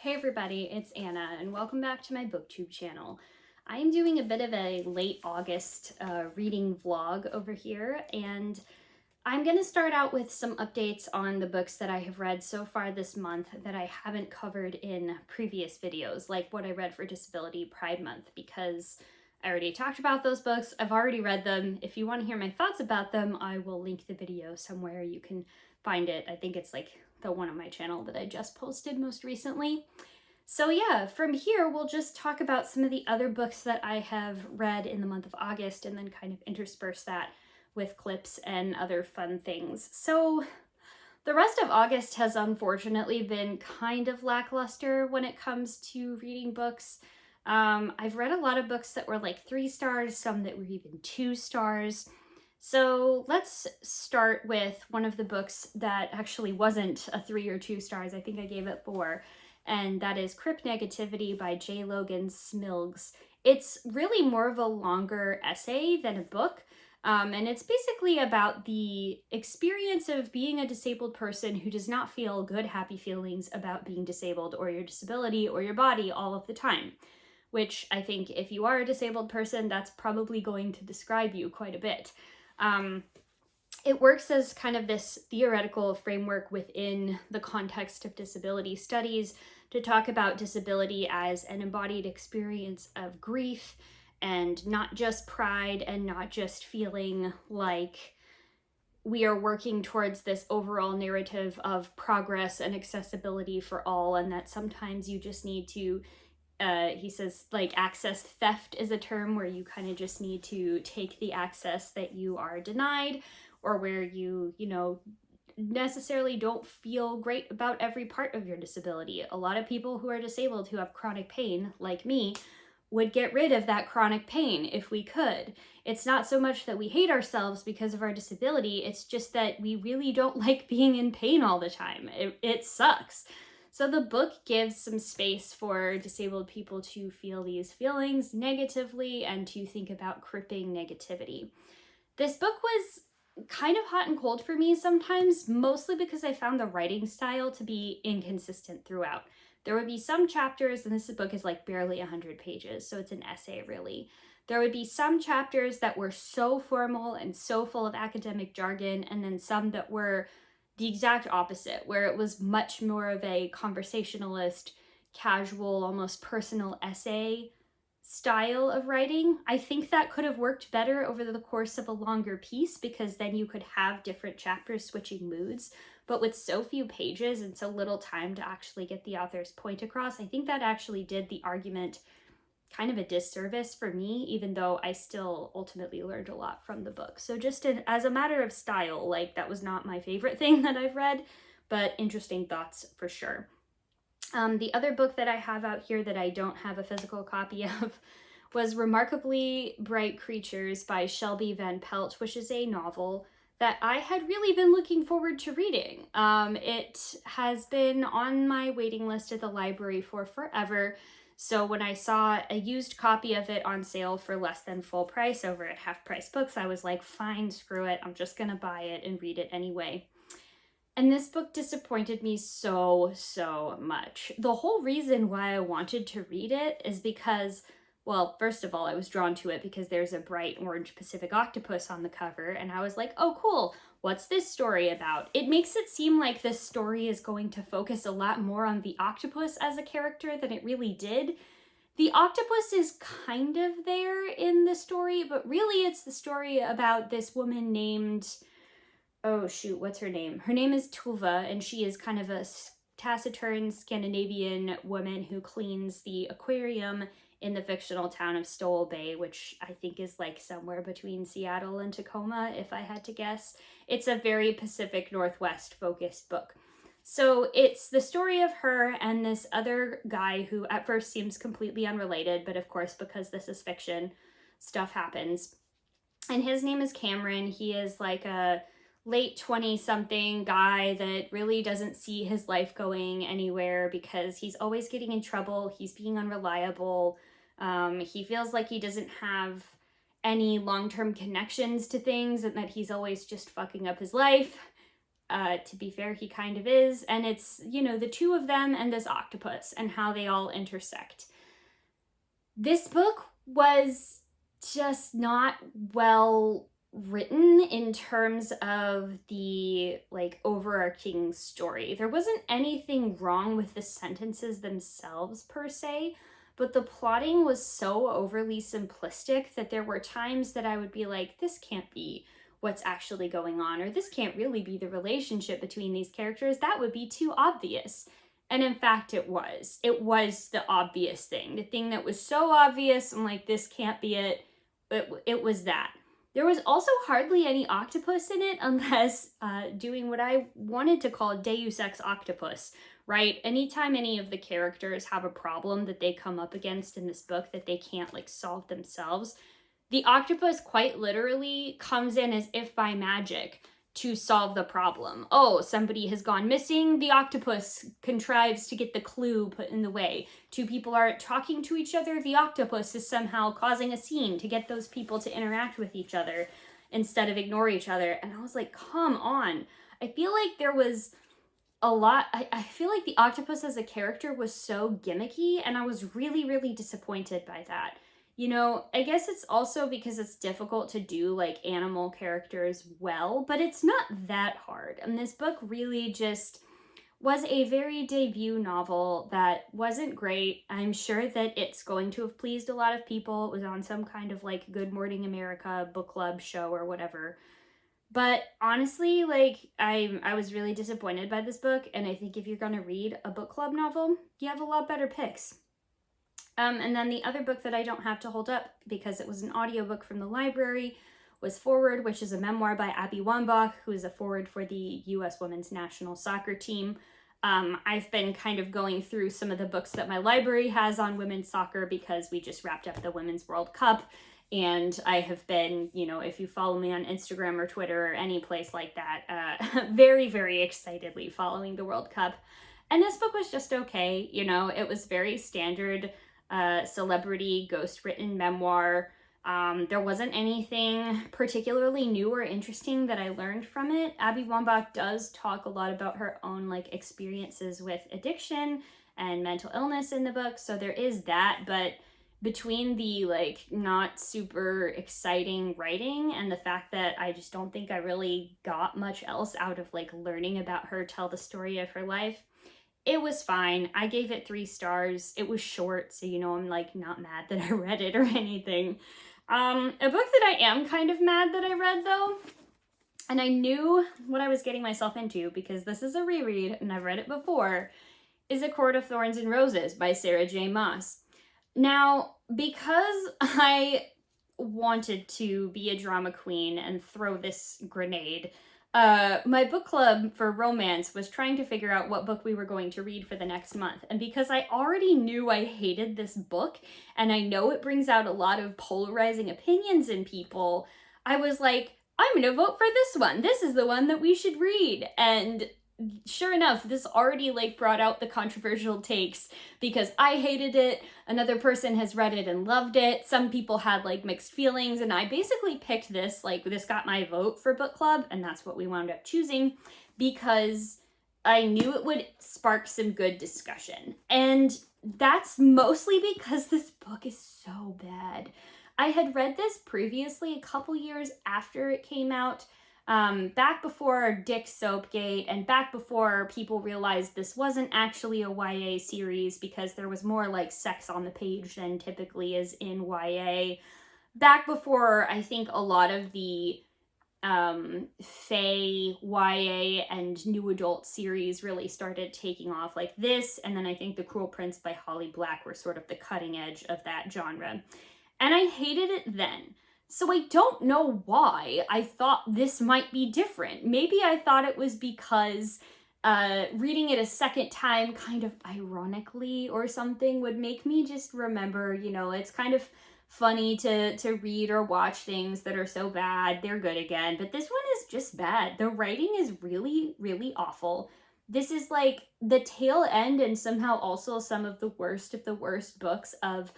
Hey everybody, it's Anna and welcome back to my booktube channel. I am doing a bit of a late August reading vlog over here, and I'm going to start out with some updates on the books that I have read so far this month that I haven't covered in previous videos, like what I read for Disability Pride Month, because I already talked about those books. I've already read them. If you want to hear my thoughts about them, I will link the video somewhere. You can find it. I think it's like the one on my channel that I just posted most recently. So yeah, from here we'll just talk about some of the other books that I have read in the month of August and then kind of intersperse that with clips and other fun things. So the rest of August has unfortunately been kind of lackluster when it comes to reading books. I've read a lot of books that were like 3 stars, some that were even 2 stars. So let's start with one of the books that actually wasn't a 3 or 2 stars. I think I gave it 4. And that is Crip Negativity by J. Logan Smilgs. It's really more of a longer essay than a book. And it's basically about the experience of being a disabled person who does not feel good, happy feelings about being disabled or your disability or your body all of the time. Which I think if you are a disabled person, that's probably going to describe you quite a bit. It works as kind of this theoretical framework within the context of disability studies to talk about disability as an embodied experience of grief and not just pride and not just feeling like we are working towards this overall narrative of progress and accessibility for all, and that sometimes you just need to he says, like, access theft is a term where you kind of just need to take the access that you are denied, or where you necessarily don't feel great about every part of your disability. A lot of people who are disabled who have chronic pain, like me, would get rid of that chronic pain if we could. It's not so much that we hate ourselves because of our disability, it's just that we really don't like being in pain all the time. It sucks. So the book gives some space for disabled people to feel these feelings negatively and to think about cripping negativity. This book was kind of hot and cold for me sometimes, mostly because I found the writing style to be inconsistent throughout. There would be some chapters, and this book is like barely 100 pages, so it's an essay really. There would be some chapters that were so formal and so full of academic jargon, and then some that were the exact opposite, where it was much more of a conversationalist, casual, almost personal essay style of writing. I think that could have worked better over the course of a longer piece, because then you could have different chapters switching moods. But with so few pages and so little time to actually get the author's point across, I think that actually did the argument kind of a disservice for me, even though I still ultimately learned a lot from the book. So just as a matter of style, like, that was not my favorite thing that I've read, but interesting thoughts for sure. The other book that I have out here that I don't have a physical copy of was Remarkably Bright Creatures by Shelby Van Pelt, which is a novel that I had really been looking forward to reading. It has been on my waiting list at the library for forever. So when I saw a used copy of it on sale for less than full price over at Half Price Books, I was like, fine, screw it. I'm just gonna buy it and read it anyway. And this book disappointed me so much. The whole reason why I wanted to read it is because, well, first of all, I was drawn to it because there's a bright orange Pacific octopus on the cover, and I was like, oh cool, what's this story about? It makes it seem like this story is going to focus a lot more on the octopus as a character than it really did. The octopus is kind of there in the story, but really it's the story about this woman named, oh shoot, what's her name? Her name is Tuva, and she is kind of a taciturn Scandinavian woman who cleans the aquarium in the fictional town of Stowell Bay, which I think is like somewhere between Seattle and Tacoma, if I had to guess. It's a very Pacific Northwest focused book. So it's the story of her and this other guy who at first seems completely unrelated, but of course, because this is fiction, stuff happens. And his name is Cameron. He is like a late 20-something guy that really doesn't see his life going anywhere because he's always getting in trouble. He's being unreliable. He feels like he doesn't have any long-term connections to things and that he's always just fucking up his life. To be fair, he kind of is. And it's, you know, the two of them and this octopus and how they all intersect. This book was just not well written in terms of the like overarching story. There wasn't anything wrong with the sentences themselves per se, but the plotting was so overly simplistic that there were times that I would be like, this can't be what's actually going on, or this can't really be the relationship between these characters. That would be too obvious. And in fact, it was. It was the obvious thing. The thing that was so obvious, I'm like, this can't be it. It was that. There was also hardly any octopus in it unless doing what I wanted to call Deus Ex Octopus, right? Anytime any of the characters have a problem that they come up against in this book that they can't like solve themselves, the octopus quite literally comes in as if by magic to solve the problem. Oh, somebody has gone missing. The octopus contrives to get the clue put in the way. Two people aren't talking to each other. The octopus is somehow causing a scene to get those people to interact with each other instead of ignore each other. And I was like, come on. I feel like there was a lot. I feel like the octopus as a character was so gimmicky, and I was really, really disappointed by that. You know, I guess it's also because it's difficult to do like animal characters well, but it's not that hard. And this book really just was a very debut novel that wasn't great. I'm sure that it's going to have pleased a lot of people. It was on some kind of like Good Morning America book club show or whatever. But honestly, like I was really disappointed by this book, and I think if you're gonna read a book club novel, you have a lot better picks. And then the other book that I don't have to hold up because it was an audiobook from the library was Forward, which is a memoir by Abby Wambach, who is a forward for the U.S. women's national soccer team. I've been kind of going through some of the books that my library has on women's soccer because we just wrapped up the Women's World Cup. And I have been, you know, if you follow me on Instagram or Twitter or any place like that, very, very excitedly following the World Cup. And this book was just okay. You know, it was very standard celebrity ghost written memoir. There wasn't anything particularly new or interesting that I learned from it. Abby Wambach does talk a lot about her own like experiences with addiction and mental illness in the book, so there is that. But between the like not super exciting writing and the fact that I just don't think I really got much else out of like learning about her tell the story of her life, it was fine. I gave it 3 stars. It was short, so you know I'm like not mad that I read it or anything. A book that I am kind of mad that I read though, and I knew what I was getting myself into because this is a reread and I've read it before, is A Court of Thorns and Roses by Sarah J. Maas. Now, because I wanted to be a drama queen and throw this grenade, my book club for romance was trying to figure out what book we were going to read for the next month. And because I already knew I hated this book, and I know it brings out a lot of polarizing opinions in people, I was like, I'm gonna vote for this one. This is the one that we should read. And sure enough, this already like brought out the controversial takes because I hated it. Another person has read it and loved it. Some people had like mixed feelings, and I basically picked this, like this got my vote for book club, and that's what we wound up choosing because I knew it would spark some good discussion. And that's mostly because this book is so bad. I had read this previously a couple years after it came out, back before Dick Soapgate and back before people realized this wasn't actually a YA series because there was more like sex on the page than typically is in YA. Back before I think a lot of the fae, YA, and new adult series really started taking off, like this, and then I think The Cruel Prince by Holly Black were sort of the cutting edge of that genre. And I hated it then. So I don't know why I thought this might be different. Maybe I thought it was because reading it a second time kind of ironically or something would make me just remember, you know, it's kind of funny to read or watch things that are so bad, they're good again. But this one is just bad. The writing is really, really awful. This is like the tail end and somehow also some of the worst books of,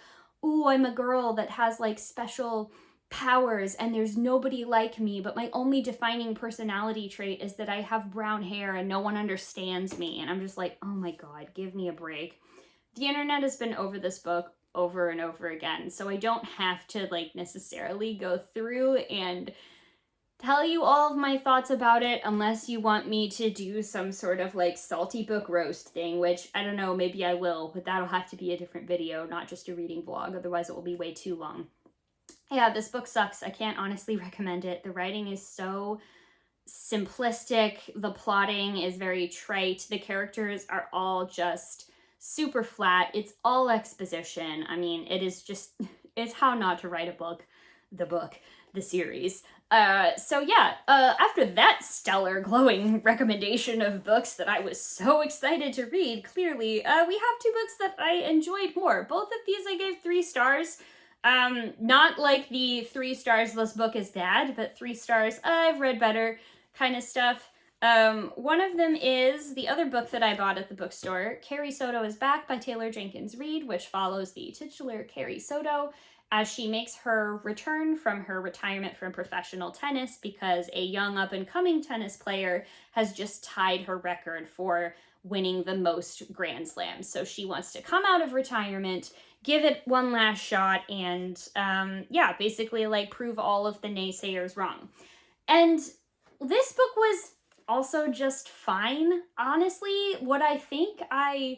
ooh, I'm a girl that has like special powers and there's nobody like me, but my only defining personality trait is that I have brown hair and no one understands me. And I'm just like, oh my God, give me a break. The internet has been over this book over and over again, so I don't have to like necessarily go through and tell you all of my thoughts about it unless you want me to do some sort of like salty book roast thing, which I don't know, maybe I will, but that'll have to be a different video, not just a reading vlog, otherwise it will be way too long. Yeah, this book sucks. I can't honestly recommend it. The writing is so simplistic. The plotting is very trite. The characters are all just super flat. It's all exposition. I mean, it is just, it's how not to write a book, the series. So yeah, after that stellar glowing recommendation of books that I was so excited to read, clearly, we have two books that I enjoyed more. Both of these I gave 3 stars. Not like the 3 stars this book is bad, but 3 stars I've read better kind of stuff. One of them is the other book that I bought at the bookstore, Carrie Soto is Back by Taylor Jenkins Reid, which follows the titular Carrie Soto as she makes her return from her retirement from professional tennis because a young up-and-coming tennis player has just tied her record for winning the most Grand Slams. So she wants to come out of retirement, give it one last shot, and yeah, basically like prove all of the naysayers wrong. And this book was also just fine. Honestly, what I think I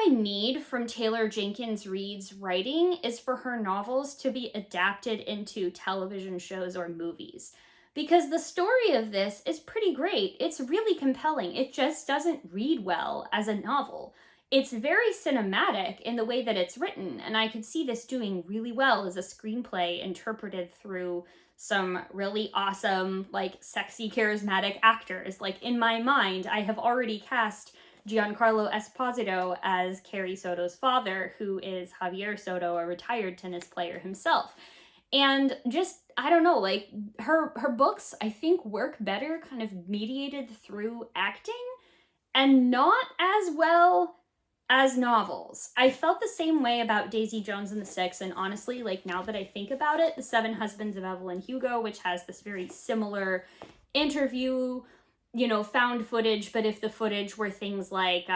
need from Taylor Jenkins Reid's writing is for her novels to be adapted into television shows or movies. Because the story of this is pretty great. It's really compelling. It just doesn't read well as a novel. It's very cinematic in the way that it's written, and I could see this doing really well as a screenplay interpreted through some really awesome, like, sexy, charismatic actors. Like, in my mind, I have already cast Giancarlo Esposito as Carrie Soto's father, who is Javier Soto, a retired tennis player himself. And just, I don't know, like, her books, I think, work better kind of mediated through acting and not as well as novels. I felt the same way about Daisy Jones and the Six, and honestly, like, now that I think about it, The Seven Husbands of Evelyn Hugo, which has this very similar interview, you know, found footage, but if the footage were things like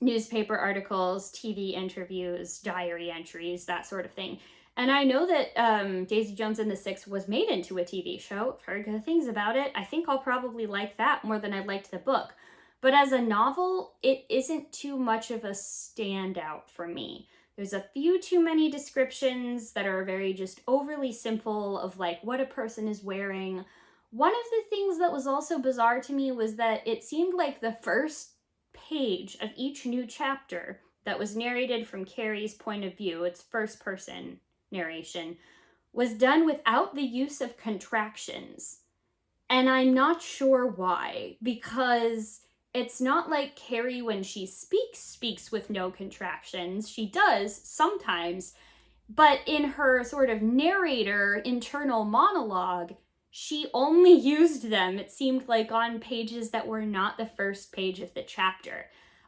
newspaper articles, TV interviews, diary entries, that sort of thing. And I know that Daisy Jones and the Six was made into a TV show. I've heard good things about it. I think I'll probably like that more than I liked the book. But as a novel, it isn't too much of a standout for me. There's a few too many descriptions that are very just overly simple of like what a person is wearing. One of the things that was also bizarre to me was that it seemed like the first page of each new chapter that was narrated from Carrie's point of view, its first person narration, was done without the use of contractions. And I'm not sure why, because it's not like Carrie, when she speaks with no contractions. She does sometimes, but in her sort of narrator internal monologue, she only used them, it seemed like, on pages that were not the first page of the chapter.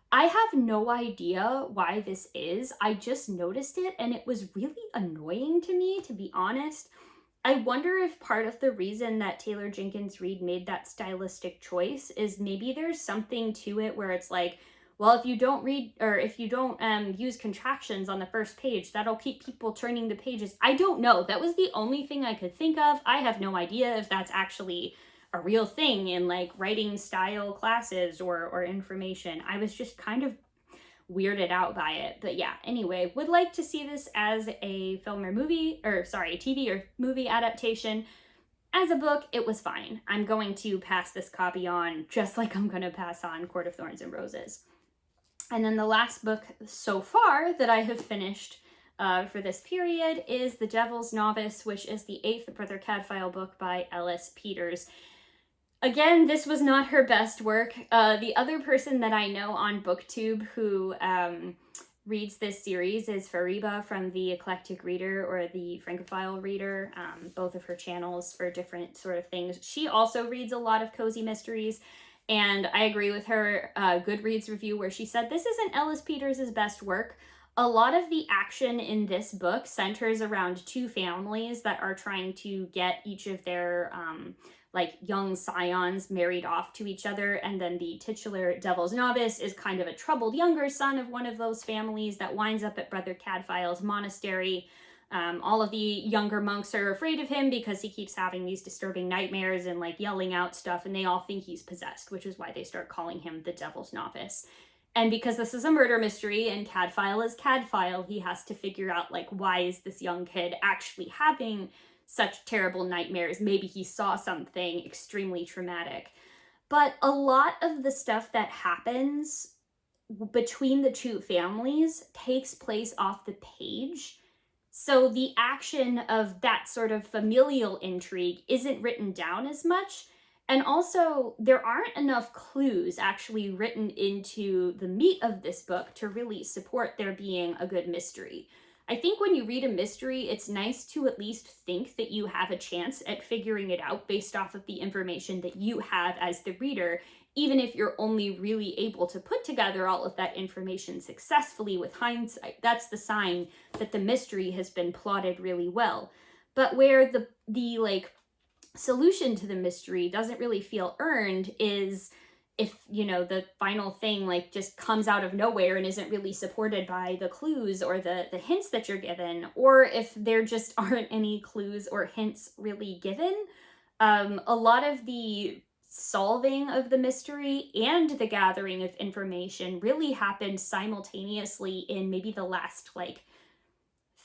I have no idea why this is. I just noticed it and it was really annoying to me, to be honest. I wonder if part of the reason that Taylor Jenkins Reid made that stylistic choice is maybe there's something to it where it's like, well, if you don't read, or if you don't use contractions on the first page, that'll keep people turning the pages. I don't know. That was the only thing I could think of. I have no idea if that's actually a real thing in like writing style classes or information. I was just kind of weirded out by it. But yeah, anyway, would like to see this as a film or movie, or sorry, TV or movie adaptation. As a book, it was fine. I'm going to pass this copy on just like I'm going to pass on Court of Thorns and Roses. And then the last book so far that I have finished for this period is The Devil's Novice, which is the 8th Brother Cadfael book by Ellis Peters. Again, this was not her best work. The other person that I know on BookTube who reads this series is Fariba from the Eclectic Reader or the Francophile Reader, both of her channels for different sort of things. She also reads a lot of cozy mysteries, and I agree with her Goodreads review where she said this isn't Ellis Peters' best work. A lot of the action in this book centers around two families that are trying to get each of their like young scions married off to each other, and then the titular Devil's Novice is kind of a troubled younger son of one of those families that winds up at Brother Cadfael's monastery. All of the younger monks are afraid of him because he keeps having these disturbing nightmares and like yelling out stuff, and they all think he's possessed, which is why they start calling him the Devil's Novice. And because this is a murder mystery and Cadfael is Cadfael, he has to figure out, like, why is this young kid actually having such terrible nightmares? Maybe he saw something extremely traumatic. But a lot of the stuff that happens between the two families takes place off the page. So the action of that sort of familial intrigue isn't written down as much. And also, there aren't enough clues actually written into the meat of this book to really support there being a good mystery. I think when you read a mystery, it's nice to at least think that you have a chance at figuring it out based off of the information that you have as the reader, even if you're only really able to put together all of that information successfully with hindsight. That's the sign that the mystery has been plotted really well. But where the like solution to the mystery doesn't really feel earned is if, you know, the final thing like just comes out of nowhere and isn't really supported by the clues or the hints that you're given, or if there just aren't any clues or hints really given. A lot of the solving of the mystery and the gathering of information really happened simultaneously in maybe the last like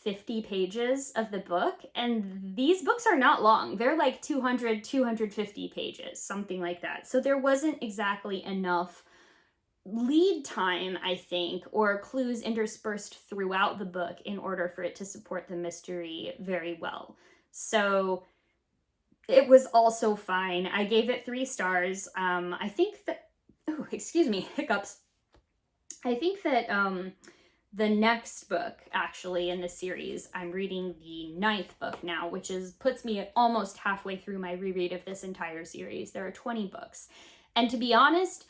50 pages of the book, and these books are not long. They're like 200, 250 pages, something like that. So there wasn't exactly enough lead time, I think, or clues interspersed throughout the book in order for it to support the mystery very well. So it was also fine. I gave it 3 stars. I think that, oh, excuse me, hiccups. I think that the next book, actually, in the series, I'm reading the 9th book now, which puts me at almost halfway through my reread of this entire series. There are 20 books. And to be honest,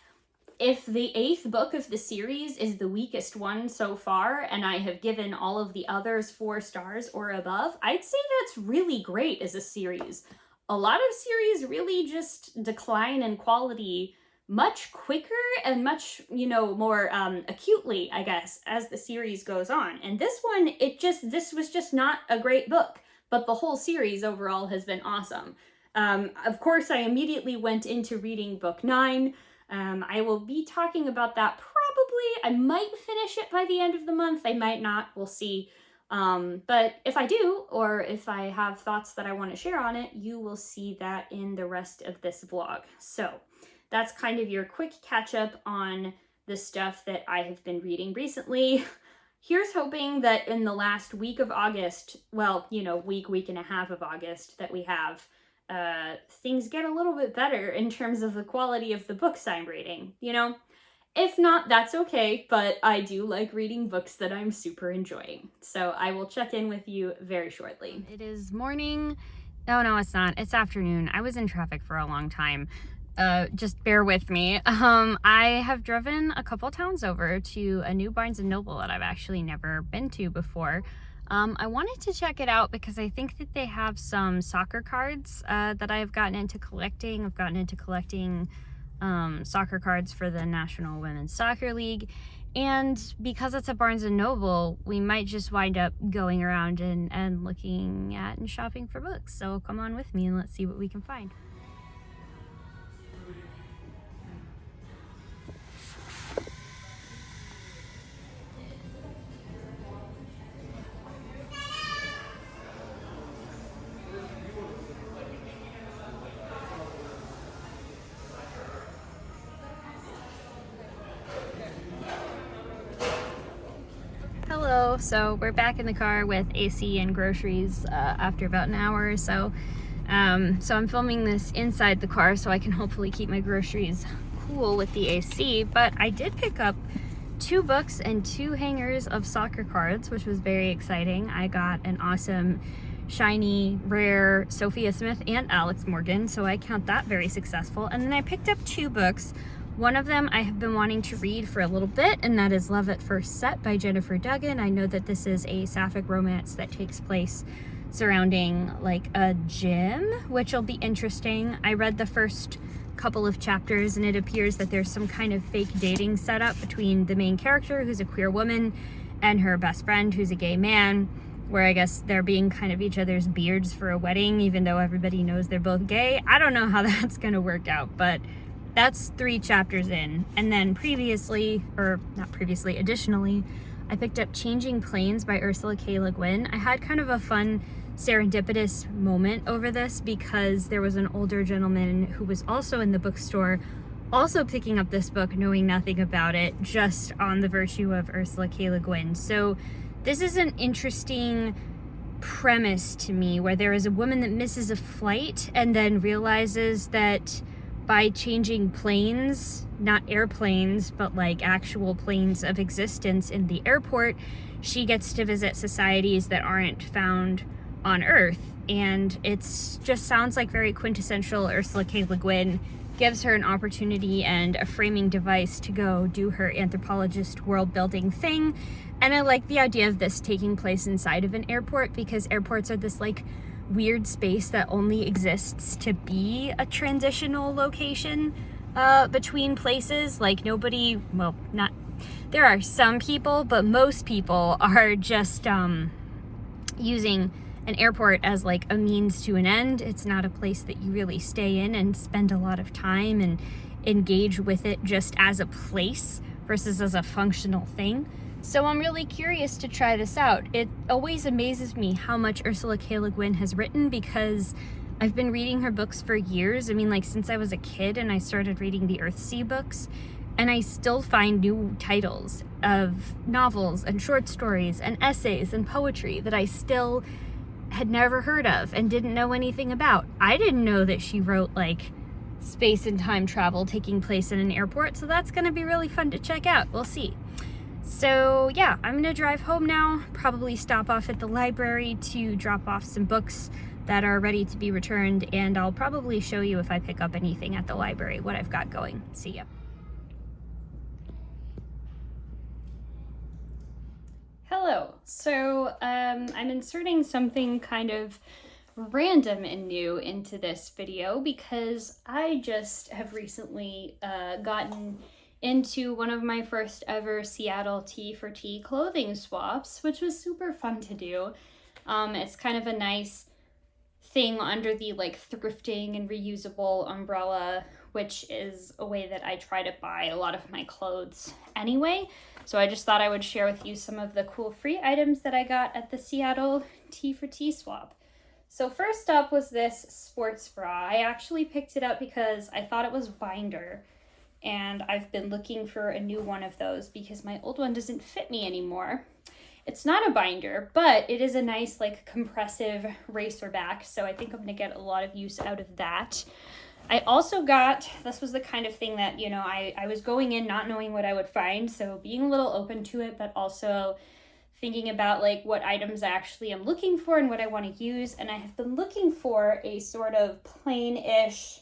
if the 8th book of the series is the weakest one so far, and I have given all of the others 4 stars or above, I'd say that's really great as a series. A lot of series really just decline in quality much quicker and much, you know, more acutely, I guess, as the series goes on. And this one, this was just not a great book, but the whole series overall has been awesome. Of course, I immediately went into reading book 9. I will be talking about that probably. I might finish it by the end of the month. I might not. We'll see. But if I do, or if I have thoughts that I want to share on it, you will see that in the rest of this vlog. So that's kind of your quick catch up on the stuff that I have been reading recently. Here's hoping that in the last week of August, well, you know, week and a half of August that we have, things get a little bit better in terms of the quality of the books I'm reading, you know? If not, that's okay, but I do like reading books that I'm super enjoying. So I will check in with you very shortly. It is morning. Oh, no, it's not. It's afternoon. I was in traffic for a long time. Just bear with me. I have driven a couple towns over to a new Barnes & Noble that I've actually never been to before. I wanted to check it out because I think that they have some soccer cards that I've gotten into collecting. I've gotten into collecting soccer cards for the National Women's Soccer League. And because it's a Barnes & Noble, we might just wind up going around and looking at and shopping for books. So come on with me and let's see what we can find. Hello, so we're back in the car with AC and groceries after about an hour or so. So I'm filming this inside the car so I can hopefully keep my groceries cool with the AC, but I did pick up 2 books and 2 hangers of soccer cards, which was very exciting. I got an awesome, shiny, rare Sophia Smith and Alex Morgan, so I count that very successful. And then I picked up 2 books. One of them I have been wanting to read for a little bit, and that is Love at First Set by Jennifer Duggan. I know that this is a sapphic romance that takes place surrounding like a gym, which will be interesting. I read the first couple of chapters, and it appears that there's some kind of fake dating setup between the main character, who's a queer woman, and her best friend, who's a gay man, where I guess they're being kind of each other's beards for a wedding, even though everybody knows they're both gay. I don't know how that's gonna work out, but that's 3 chapters in. And then additionally, I picked up Changing Planes by Ursula K. Le Guin. I had kind of a fun serendipitous moment over this because there was an older gentleman who was also in the bookstore also picking up this book, knowing nothing about it, just on the virtue of Ursula K. Le Guin. So this is an interesting premise to me, where there is a woman that misses a flight and then realizes that by changing planes, not airplanes, but like actual planes of existence in the airport, she gets to visit societies that aren't found on Earth. And it's just sounds like very quintessential Ursula K. Le Guin. Gives her an opportunity and a framing device to go do her anthropologist world building thing. And I like the idea of this taking place inside of an airport, because airports are this like weird space that only exists to be a transitional location between places. Like nobody, well, not, there are some people, but most people are just using an airport as like a means to an end. It's not a place that you really stay in and spend a lot of time and engage with it just as a place versus as a functional thing. So I'm really curious to try this out. It always amazes me how much Ursula K. Le Guin has written, because I've been reading her books for years. I mean, like since I was a kid, and I started reading the Earthsea books, and I still find new titles of novels and short stories and essays and poetry that I still had never heard of and didn't know anything about. I didn't know that she wrote like space and time travel taking place in an airport, so that's gonna be really fun to check out. We'll see. So yeah, I'm gonna drive home now, probably stop off at the library to drop off some books that are ready to be returned, and I'll probably show you if I pick up anything at the library, what I've got going. See ya. Hello. So I'm inserting something kind of random and new into this video because I just have recently gotten into one of my first ever Seattle Tea for Tea clothing swaps, which was super fun to do. It's kind of a nice thing under the like thrifting and reusable umbrella, which is a way that I try to buy a lot of my clothes anyway. So I just thought I would share with you some of the cool free items that I got at the Seattle Tea for Tea swap. So first up was this sports bra. I actually picked it up because I thought it was binder, and I've been looking for a new one of those because my old one doesn't fit me anymore. It's not a binder, but it is a nice like compressive racer back, so I think I'm gonna get a lot of use out of that. I also got, this was the kind of thing that, you know, I was going in not knowing what I would find, so being a little open to it, but also thinking about like what items I actually am looking for and what I want to use. And I have been looking for a sort of plain-ish,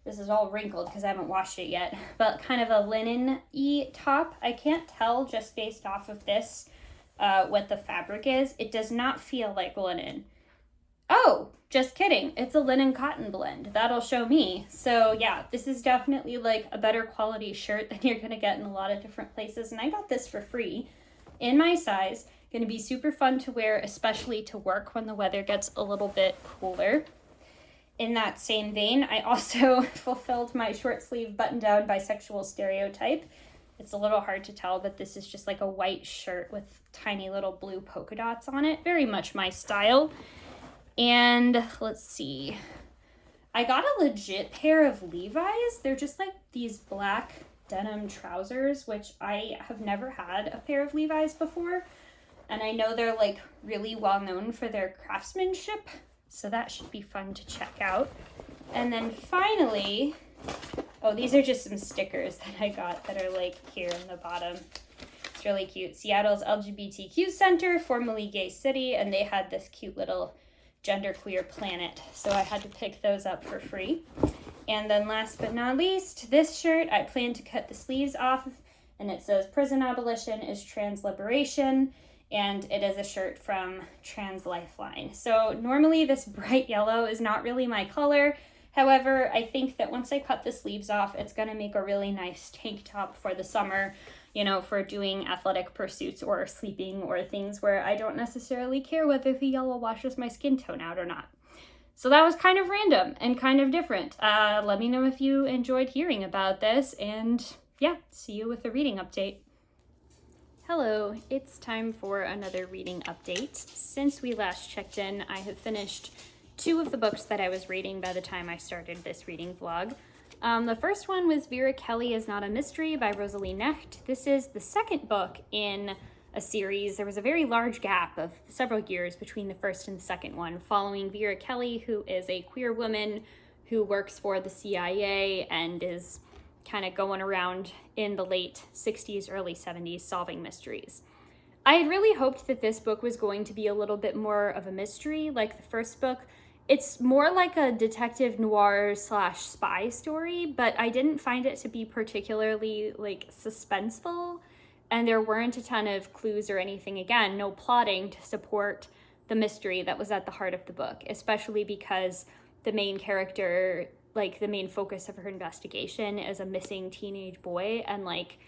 this is all wrinkled because I haven't washed it yet, but kind of a linen-y top. I can't tell just based off of this what the fabric is. It does not feel like linen. Oh, just kidding. It's a linen cotton blend. That'll show me. So yeah, this is definitely like a better quality shirt than you're gonna get in a lot of different places. And I got this for free in my size. Gonna be super fun to wear, especially to work when the weather gets a little bit cooler. In that same vein, I also fulfilled my short sleeve button down bisexual stereotype. It's a little hard to tell, but this is just like a white shirt with tiny little blue polka dots on it. Very much my style. And let's see, I got a legit pair of Levi's. They're just like these black denim trousers, which I have never had a pair of Levi's before. And I know they're like really well known for their craftsmanship. So that should be fun to check out. And then finally, oh, these are just some stickers that I got that are like here in the bottom. It's really cute. Seattle's LGBTQ Center, formerly Gay City, and they had this cute little genderqueer planet, so I had to pick those up for free. And then last but not least, this shirt, I plan to cut the sleeves off, and it says prison abolition is trans liberation, and it is a shirt from Trans Lifeline. So normally this bright yellow is not really my color. However, I think that once I cut the sleeves off, it's going to make a really nice tank top for the summer, you know, for doing athletic pursuits or sleeping or things where I don't necessarily care whether the yellow washes my skin tone out or not. So that was kind of random and kind of different. Let me know if you enjoyed hearing about this, and yeah, see you with the reading update. Hello, it's time for another reading update. Since we last checked in, I have finished 2 of the books that I was reading by the time I started this reading vlog. The first one was Vera Kelly Is Not a Mystery by Rosalie Knecht. This is the second book in a series. There was a very large gap of several years between the first and the second one, following Vera Kelly, who is a queer woman who works for the CIA and is kind of going around in the late 60s, early 70s, solving mysteries. I had really hoped that this book was going to be a little bit more of a mystery like the first book. It's more like a detective noir / spy story, but I didn't find it to be particularly like suspenseful, and there weren't a ton of clues or anything. Again, no plotting to support the mystery that was at the heart of the book, especially because the main character, like the main focus of her investigation is a missing teenage boy, and like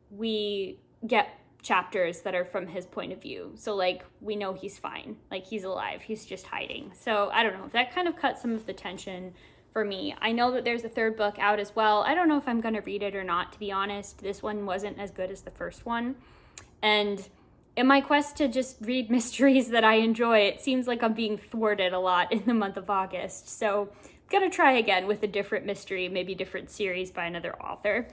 we get chapters that are from his point of view. So like we know he's fine, like he's alive, he's just hiding. So I don't know, that kind of cut some of the tension for me. I know that there's a third book out as well. I don't know if I'm going to read it or not, to be honest. This one wasn't as good as the first one. And in my quest to just read mysteries that I enjoy, it seems like I'm being thwarted a lot in the month of August. So I'm going to try again with a different mystery, maybe different series by another author.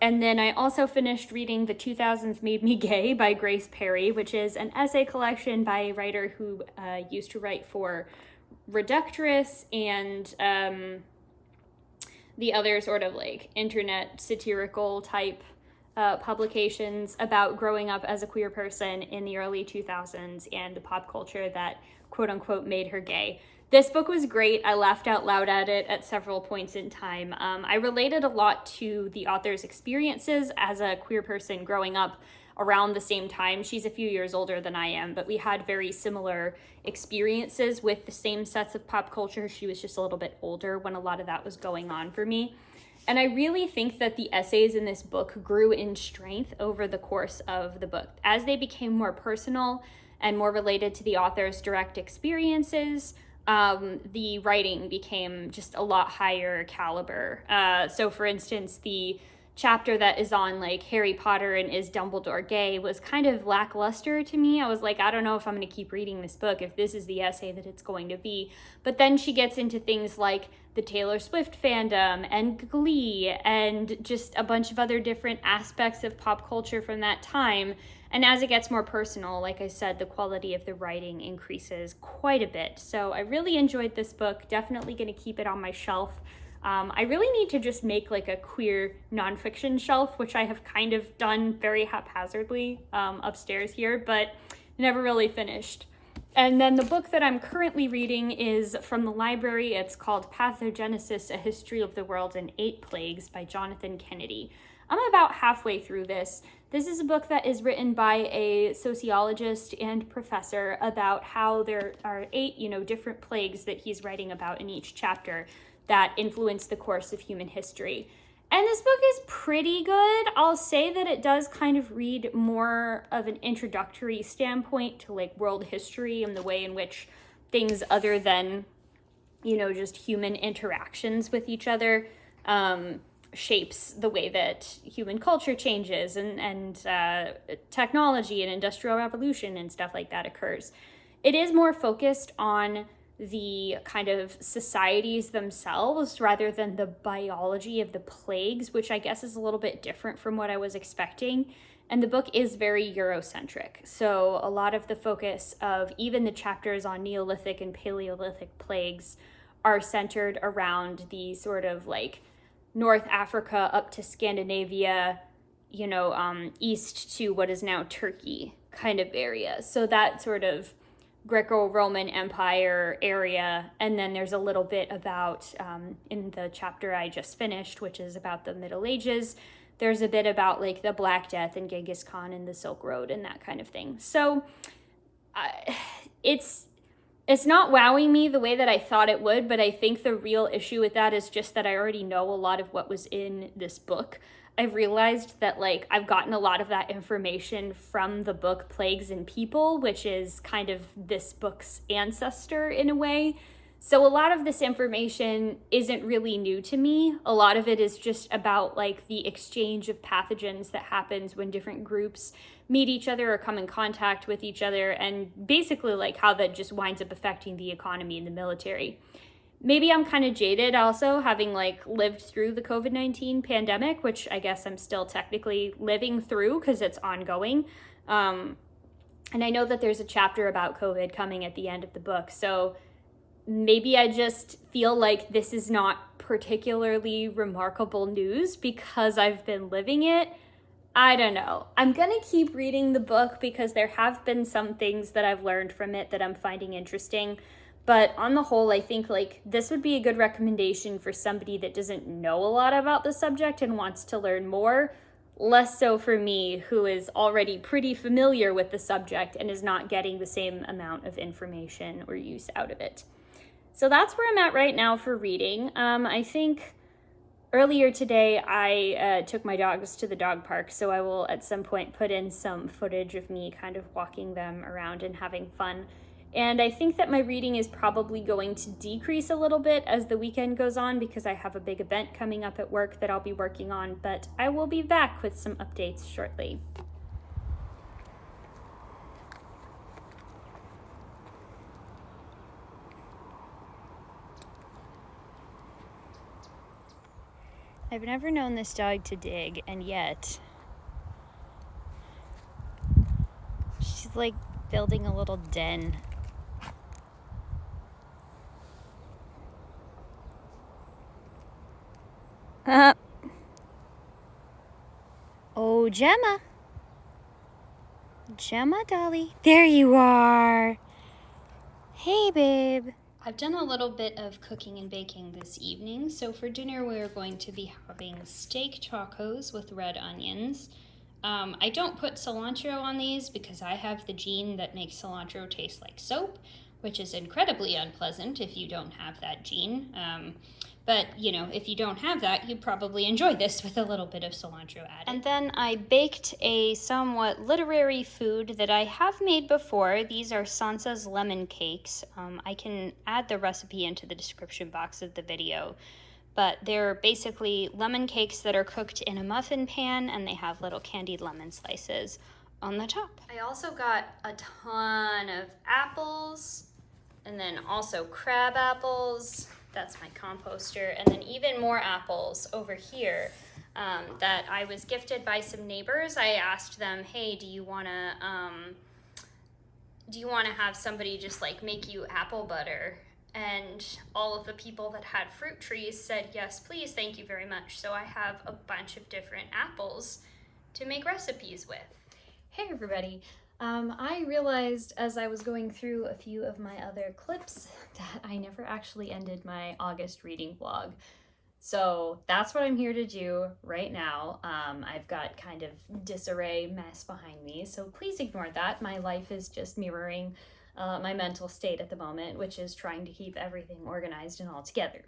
And then I also finished reading The 2000s Made Me Gay by Grace Perry, which is an essay collection by a writer who used to write for Reductress and the other sort of like internet satirical type publications about growing up as a queer person in the early 2000s and the pop culture that quote unquote made her gay. This book was great. I laughed out loud at it at several points in time. I related a lot to the author's experiences as a queer person growing up around the same time. She's a few years older than I am, but we had very similar experiences with the same sets of pop culture. She was just a little bit older when a lot of that was going on for me. And I really think that the essays in this book grew in strength over the course of the book. As they became more personal and more related to the author's direct experiences, the writing became just a lot higher caliber. So for instance, the chapter that is on like Harry Potter and is Dumbledore gay was kind of lackluster to me. I was like, I don't know if I'm going to keep reading this book if this is the essay that it's going to be. But then she gets into things like the Taylor Swift fandom and Glee and just a bunch of other different aspects of pop culture from that time. And as it gets more personal, like I said, the quality of the writing increases quite a bit. So I really enjoyed this book, definitely going to keep it on my shelf. I really need to just make like a queer nonfiction shelf, which I have kind of done very haphazardly upstairs here, but never really finished. And then the book that I'm currently reading is from the library. It's called Pathogenesis, A History of the World in 8 Plagues by Jonathan Kennedy. I'm about halfway through this. This is a book that is written by a sociologist and professor about how there are 8, different plagues that he's writing about in each chapter that influence the course of human history. And this book is pretty good. I'll say that it does kind of read more of an introductory standpoint to like world history and the way in which things other than, just human interactions with each other shapes the way that human culture changes and technology and industrial revolution and stuff like that occurs. It is more focused on the kind of societies themselves rather than the biology of the plagues, which I guess is a little bit different from what I was expecting. And the book is very Eurocentric. So a lot of the focus of even the chapters on Neolithic and Paleolithic plagues are centered around the sort of like North Africa up to Scandinavia, east to what is now Turkey kind of area. So that sort of Greco-Roman Empire area, and then there's a little bit about, in the chapter I just finished, which is about the Middle Ages, there's a bit about like the Black Death and Genghis Khan and the Silk Road and that kind of thing. So it's not wowing me the way that I thought it would, but I think the real issue with that is just that I already know a lot of what was in this book. I've realized that like I've gotten a lot of that information from the book Plagues and People, which is kind of this book's ancestor in a way. So a lot of this information isn't really new to me. A lot of it is just about like the exchange of pathogens that happens when different groups meet each other or come in contact with each other, and basically like how that just winds up affecting the economy and the military. Maybe I'm kind of jaded also, having like lived through the COVID-19 pandemic, which I guess I'm still technically living through because it's ongoing. And I know that there's a chapter about COVID coming at the end of the book. So maybe I just feel like this is not particularly remarkable news because I've been living it. I don't know. I'm going to keep reading the book because there have been some things that I've learned from it that I'm finding interesting. But on the whole, I think like this would be a good recommendation for somebody that doesn't know a lot about the subject and wants to learn more. Less so for me, who is already pretty familiar with the subject and is not getting the same amount of information or use out of it. So that's where I'm at right now for reading. I think earlier today I took my dogs to the dog park, so I will at some point put in some footage of me kind of walking them around and having fun. And I think that my reading is probably going to decrease a little bit as the weekend goes on because I have a big event coming up at work that I'll be working on, but I will be back with some updates shortly. I've never known this dog to dig, and yet she's like building a little den. Oh, Gemma. Gemma, dolly. There you are. Hey, babe. I've done a little bit of cooking and baking this evening. So for dinner, we're going to be having steak tacos with red onions. I don't put cilantro on these because I have the gene that makes cilantro taste like soap, which is incredibly unpleasant if you don't have that gene. But, you know, if you don't have that, you'd probably enjoy this with a little bit of cilantro added. And then I baked a somewhat literary food that I have made before. These are Sansa's lemon cakes. I can add the recipe into the description box of the video. But they're basically lemon cakes that are cooked in a muffin pan, and they have little candied lemon slices on the top. I also got a ton of apples, and then also crab apples. That's my composter. And then even more apples over here that I was gifted by some neighbors. I asked them, hey, do you want to have somebody just like make you apple butter? And all of the people that had fruit trees said, yes, please, thank you very much. So I have a bunch of different apples to make recipes with. Hey, everybody. I realized as I was going through a few of my other clips that I never actually ended my August reading vlog. So that's what I'm here to do right now. I've got kind of disarray mess behind me, so please ignore that. My life is just mirroring my mental state at the moment, which is trying to keep everything organized and all together.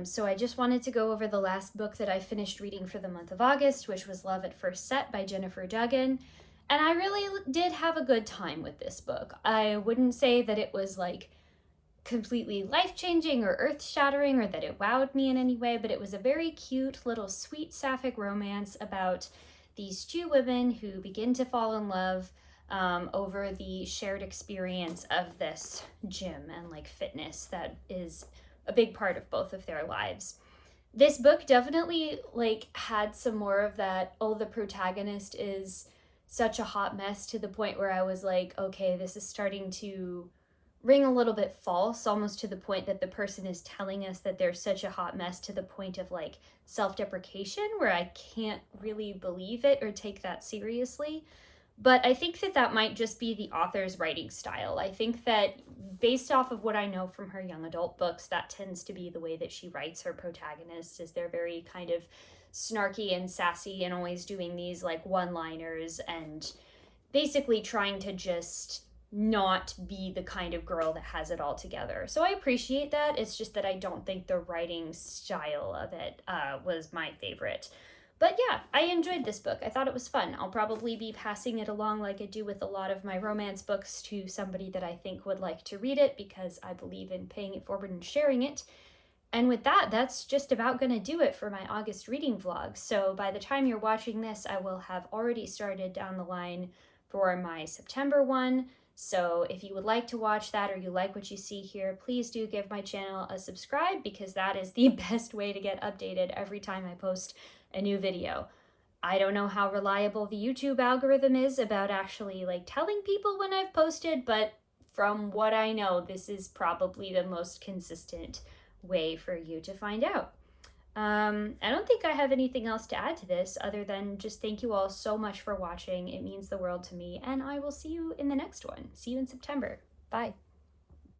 So I just wanted to go over the last book that I finished reading for the month of August, which was Love at First Set by Jennifer Duggan. And I really did have a good time with this book. I wouldn't say that it was like completely life-changing or earth-shattering or that it wowed me in any way, but it was a very cute little sweet sapphic romance about these two women who begin to fall in love over the shared experience of this gym and like fitness that is a big part of both of their lives. This book definitely like had some more of that, oh, the protagonist is such a hot mess, to the point where I was like, okay, this is starting to ring a little bit false, almost to the point that the person is telling us that they're such a hot mess to the point of like self-deprecation, where I can't really believe it or take that seriously. But I think that that might just be the author's writing style. I think that based off of what I know from her young adult books, that tends to be the way that she writes her protagonists, is they're very kind of snarky and sassy and always doing these like one-liners and basically trying to just not be the kind of girl that has it all together. So I appreciate that. It's just that I don't think the writing style of it was my favorite. But yeah, I enjoyed this book. I thought it was fun. I'll probably be passing it along like I do with a lot of my romance books to somebody that I think would like to read it, because I believe in paying it forward and sharing it. And with that, that's just about going to do it for my August reading vlog. So by the time you're watching this, I will have already started down the line for my September one. So if you would like to watch that, or you like what you see here, please do give my channel a subscribe, because that is the best way to get updated every time I post a new video. I don't know how reliable the YouTube algorithm is about actually like telling people when I've posted, but from what I know, this is probably the most consistent way for you to find out. I don't think I have anything else to add to this other than just thank you all so much for watching. It means the world to me, and I will see you in the next one. See you in September. Bye.